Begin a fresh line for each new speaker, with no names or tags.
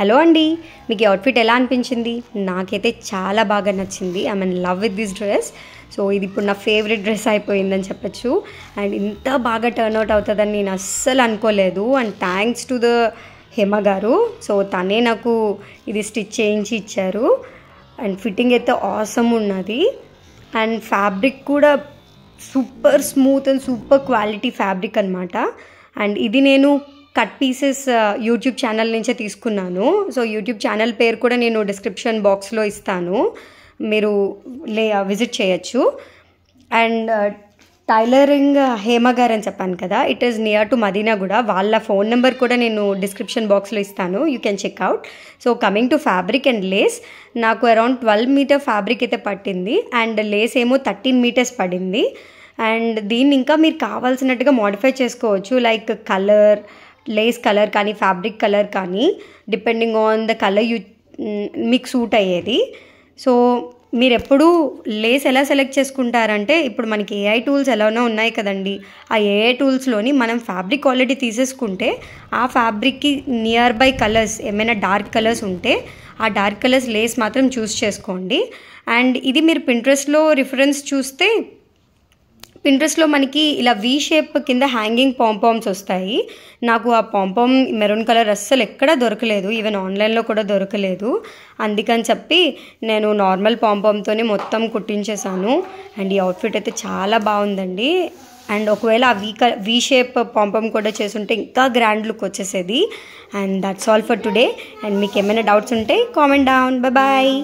Hello అండి, మీకు ఈ అవుట్ఫిట్ ఎలా అనిపించింది? నాకైతే చాలా బాగా నచ్చింది. I mean love with this dress. So ఇది ఇప్పుడు నా ఫేవరెట్ డ్రెస్ అయిపోయిందని చెప్పచ్చు. అండ్ ఇంత బాగా టర్న్అవుట్ అవుతుందని నేను అస్సలు అనుకోలేదు. And thanks to the Hema గారు. సో తనే నాకు ఇది స్టిచ్ చేయించి ఇచ్చారు. అండ్ ఫిట్టింగ్ అయితే ఆసమ్ ఉన్నది. అండ్ ఫ్యాబ్రిక్ కూడా super smooth and super quality fabric అనమాట. అండ్ ఇది నేను కట్ పీసెస్ యూట్యూబ్ ఛానల్ నుంచే తీసుకున్నాను. సో యూట్యూబ్ ఛానల్ పేరు కూడా నేను డిస్క్రిప్షన్ బాక్స్లో ఇస్తాను, మీరు విజిట్ చేయొచ్చు. అండ్ టైలరింగ్ హేమ గారు అని చెప్పాను కదా, it is near to Madinaguda. వాళ్ళ ఫోన్ నెంబర్ కూడా నేను డిస్క్రిప్షన్ బాక్స్లో ఇస్తాను, you can checkout. So coming to fabric and Lay's, నాకు అరౌండ్ 12 మీటర్ ఫ్యాబ్రిక్ అయితే పట్టింది. అండ్ లేస్ ఏమో 13 మీటర్స్ పడింది. అండ్ దీన్ని ఇంకా మీరు కావాల్సినట్టుగా మోడిఫై చేసుకోవచ్చు, లైక్ కలర్, లేస్ కలర్ కానీ ఫ్యాబ్రిక్ కలర్ కానీ, డిపెండింగ్ ఆన్ ద కలర్ మీకు సూట్ అయ్యేది. సో మీరు ఎప్పుడు లేస్ ఎలా సెలెక్ట్ చేసుకుంటారంటే, ఇప్పుడు మనకి ఏఐ టూల్స్ ఎలానో ఉన్నాయి కదండి, ఆ ఏఐ టూల్స్లోని మనం ఫ్యాబ్రిక్ ఆల్రెడీ తీసేసుకుంటే ఆ ఫ్యాబ్రిక్కి నియర్ బై కలర్స్ ఏమైనా డార్క్ కలర్స్ ఉంటే ఆ డార్క్ కలర్స్ లేస్ మాత్రం చూస్ చేసుకోండి. అండ్ ఇది మీరు పింట్రెస్ట్లో రిఫరెన్స్ చూస్తే, పింట్రెస్ట్లో మనకి ఇలా వీ షేప్ కింద హ్యాంగింగ్ పాంపామ్స్ వస్తాయి. నాకు ఆ పాంపామ్ మెరూన్ కలర్ అస్సలు ఎక్కడా దొరకలేదు, ఈవెన్ ఆన్లైన్లో కూడా దొరకలేదు. అందుకని చెప్పి నేను నార్మల్ పాంపామ్తోనే మొత్తం కుట్టించేసాను. అండ్ ఈ అవుట్ఫిట్ అయితే చాలా బాగుందండి. అండ్ ఒకవేళ ఆ వీ షేప్ పాంపామ్ కూడా చేసుంటే ఇంకా గ్రాండ్ లుక్ వచ్చేసేది. And that's all for today. And మీకు ఏమైనా డౌట్స్ ఉంటే కామెంట్ డౌన్. బాయ్.